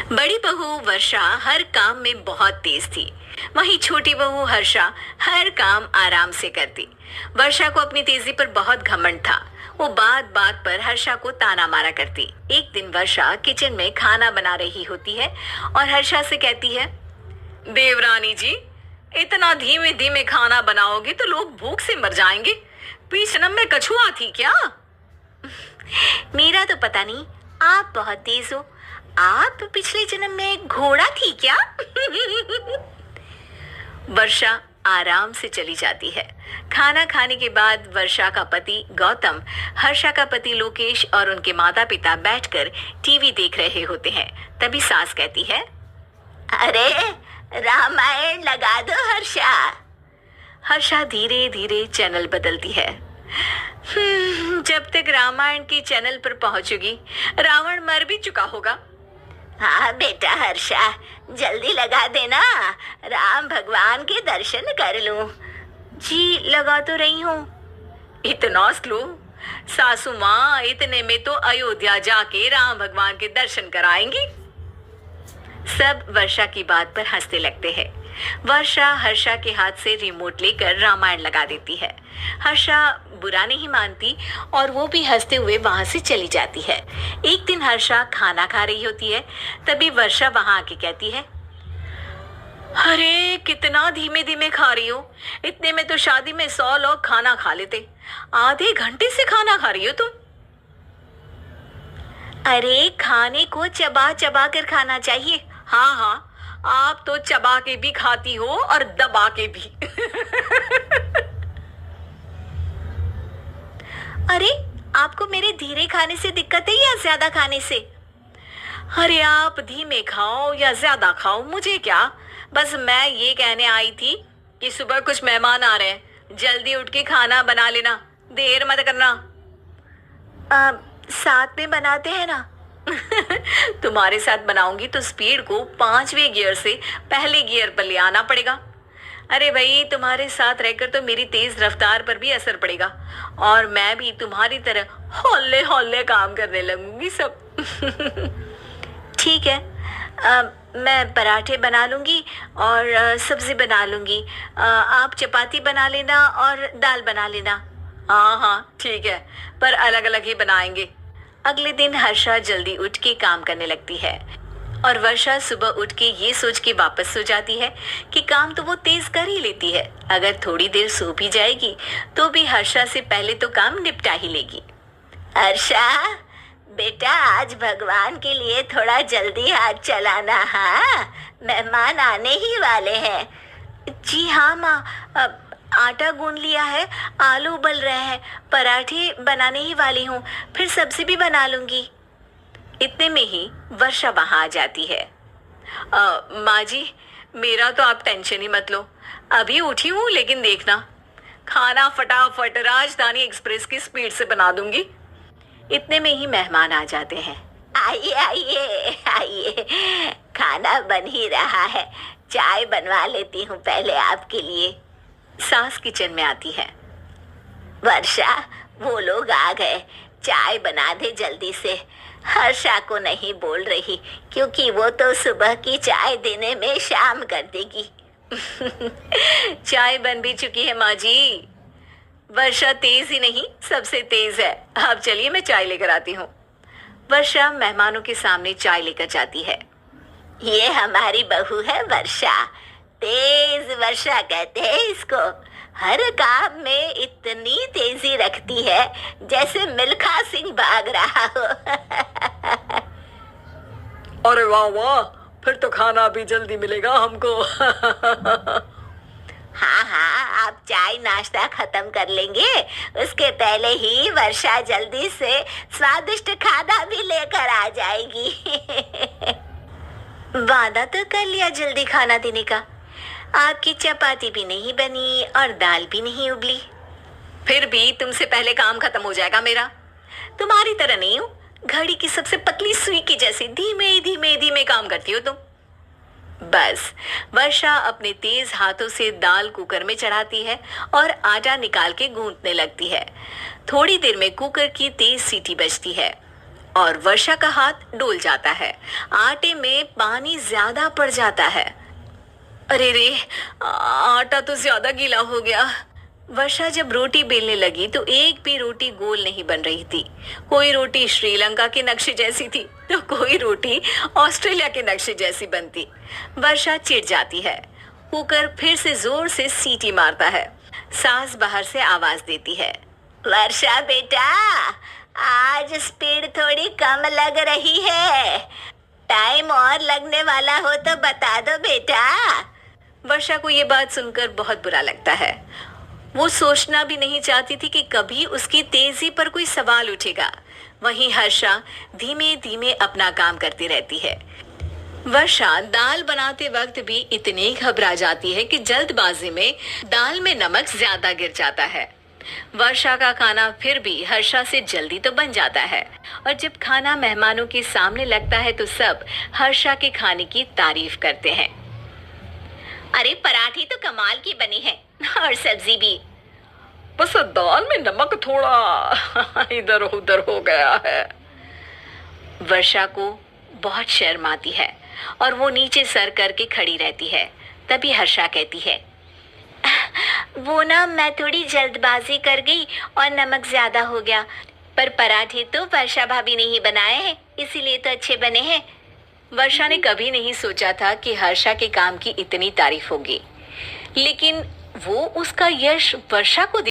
बड़ी बहू वर्षा हर काम में बहुत तेज थी। वहीं छोटी बहू हर्षा हर काम आराम से करती। वर्षा को अपनी तेजी पर बहुत घमंड था। वो बात बात पर हर्षा को ताना मारा करती। एक दिन वर्षा किचन में खाना बना रही होती है और हर्षा से कहती है, देवरानी जी, इतना धीमे धीमे खाना बनाओगे तो लोग भूख से मर जाएंगे। बीच जन्म में कछुआ थी क्या? मेरा तो पता नहीं, आप बहुत तेज हो। आप पिछले जन्म में घोड़ा थी क्या? वर्षा आराम से चली जाती है। खाना खाने के बाद वर्षा का पति गौतम, हर्षा का पति लोकेश और उनके माता पिता बैठकर टीवी देख रहे होते हैं। तभी सास कहती है, अरे रामायण लगा दो हर्षा। हर्षा धीरे धीरे चैनल बदलती है। जब तक रामायण के चैनल पर पहुंचेगी रावण मर भी चुका होगा। हाँ बेटा हर्षा, जल्दी लगा देना, राम भगवान के दर्शन कर लूं। जी लगा तो रही हूँ। इतना स्लो? सासू माँ इतने में तो अयोध्या जाके राम भगवान के दर्शन कराएंगी। सब वर्षा की बात पर हंसने लगते हैं। वर्षा हर्षा के हाथ से रिमोट लेकर रामायण लगा देती है। हर्षा बुरा नहीं मानती और वो भी हंसते हुए वहां से चली जाती है। एक दिन हर्षा खाना खा रही होती है। तभी वर्षा वहां आके कहती है, अरे कितना धीमे धीमे खा रही हो। इतने में तो शादी में 100 लोग खाना खा लेते। आधे घंटे से खाना खा रही हो तुम। अरे खाने को चबा चबा कर खाना चाहिए। हाँ हाँ, आप तो चबा के भी खाती हो और दबा के भी। अरे आपको मेरे धीरे खाने से दिक्कत है या ज्यादा खाने से? अरे आप धीमे खाओ या ज्यादा खाओ मुझे क्या, बस मैं ये कहने आई थी कि सुबह कुछ मेहमान आ रहे हैं, जल्दी उठ के खाना बना लेना, देर मत करना। साथ में बनाते हैं ना। तुम्हारे साथ बनाऊंगी तो स्पीड को 5वें गियर से पहले गियर पर ले आना पड़ेगा। अरे भाई, तुम्हारे साथ रहकर तो मेरी तेज रफ्तार पर भी असर पड़ेगा और मैं भी तुम्हारी तरह हौले हौले काम करने लगूंगी सब। ठीक है, मैं पराठे बना लूंगी और सब्जी बना लूंगी। आप चपाती बना लेना और दाल बना लेना। हाँ हाँ ठीक है, पर अलग अलग ही बनाएंगे। अगले दिन हर्षा जल्दी उठ के काम करने लगती है और वर्षा सुबह उठ के ये सोच के वापस सो जाती है कि काम तो वो तेज कर ही लेती है। अगर थोड़ी देर सो भी जाएगी तो भी हर्षा से पहले तो काम निपटा ही लेगी। हर्षा बेटा, आज भगवान के लिए थोड़ा जल्दी हाथ चलाना। हाँ, मेहमान आने ही वाले हैं। जी हाँ माँ, आटा गूंद लिया है, आलू उबल रहे हैं, पराठे बनाने ही वाली हूँ, फिर सब्जी भी बना लूंगी। इतने में ही वर्षा वहां आ जाती है। माँ जी, मेरा तो आप टेंशन ही मत लो, अभी उठी हूँ, लेकिन देखना खाना फटाफट राजधानी एक्सप्रेस की स्पीड से बना दूंगी। इतने में ही मेहमान आ जाते हैं। आइए आइए आइए, खाना बन ही रहा है, चाय बनवा लेती हूँ पहले आपके लिए। सास किचन में आती है। वर्षा, वो लोग आ गए, चाय बना दे जल्दी से। हर्षा को नहीं बोल रही क्योंकि वो तो सुबह की चाय देने में शाम कर देगी। चाय बन भी चुकी है माँ जी। वर्षा तेज ही नहीं, सबसे तेज है। अब चलिए मैं चाय लेकर आती हूँ। वर्षा मेहमानों के सामने चाय लेकर जाती है। ये हमारी बहू है वर्षा, तेज वर्षा कहते हैं इसको। हर काम में इतनी तेजी रखती है जैसे मिल्खा सिंह भाग रहा हो। अरे वाह वाह, फिर तो खाना भी जल्दी मिलेगा हमको। हाँ हाँ, आप चाय नाश्ता खत्म कर लेंगे, उसके पहले ही वर्षा जल्दी से स्वादिष्ट खाना भी लेकर आ जाएगी। वादा तो कर लिया जल्दी खाना देने का। आपकी चपाती भी नहीं बनी और दाल भी नहीं उबली। फिर भी तुमसे पहले काम खत्म हो जाएगा मेरा। तुम्हारी तरह नहीं हूँ, घड़ी की सबसे पतली सुई की जैसे धीमे धीमे धीमे काम करती हो तुम। बस वर्षा अपने तेज हाथों से दाल कुकर में चढ़ाती है और आटा निकाल के गूंथने लगती है। थोड़ी देर में कुकर की तेज सीटी बजती है। और वर्षा का हाथ डोल जाता है। आटे में पानी ज्यादा पड़ जाता है। अरे रे, आटा तो ज्यादा गीला हो गया। वर्षा जब रोटी बेलने लगी तो एक भी रोटी गोल नहीं बन रही थी। कोई रोटी श्रीलंका के नक्शे जैसी थी तो कोई रोटी ऑस्ट्रेलिया के नक्शे जैसी बनती। वर्षा चिढ़ जाती है। कुकर फिर से जोर से सीटी मारता है। सास बाहर से आवाज देती है, वर्षा बेटा, आज स्पीड थोड़ी कम लग रही है। टाइम और लगने वाला हो तो बता दो बेटा। वर्षा को ये बात सुनकर बहुत बुरा लगता है। वो सोचना भी नहीं चाहती थी कि कभी उसकी तेजी पर कोई सवाल उठेगा। वहीं हर्षा धीमे धीमे अपना काम करती रहती है। वर्षा दाल बनाते वक्त भी इतनी घबरा जाती है कि जल्दबाजी में दाल में नमक ज्यादा गिर जाता है। वर्षा का खाना फिर भी हर्षा से जल्दी तो बन जाता है और जब खाना मेहमानों के सामने लगता है तो सब हर्षा के खाने की तारीफ करते हैं। अरे पराठे तो कमाल की बनी है और सब्जी भी, बस दाल में नमक थोड़ा इधर उधर हो गया है। वर्षा को बहुत शर्म आती है और वो नीचे सर करके खड़ी रहती है। तभी हर्षा कहती है, वो ना मैं थोड़ी जल्दबाजी कर गई और नमक ज्यादा हो गया, पर पराठे तो वर्षा भाभी ने ही बनाए हैं, इसीलिए तो अच्छे बने हैं। वर्षा ने कभी नहीं सोचा था कि हर्षा के काम की इतनी तारीफ होगी, लेकिन वो उसका यश वर्षा को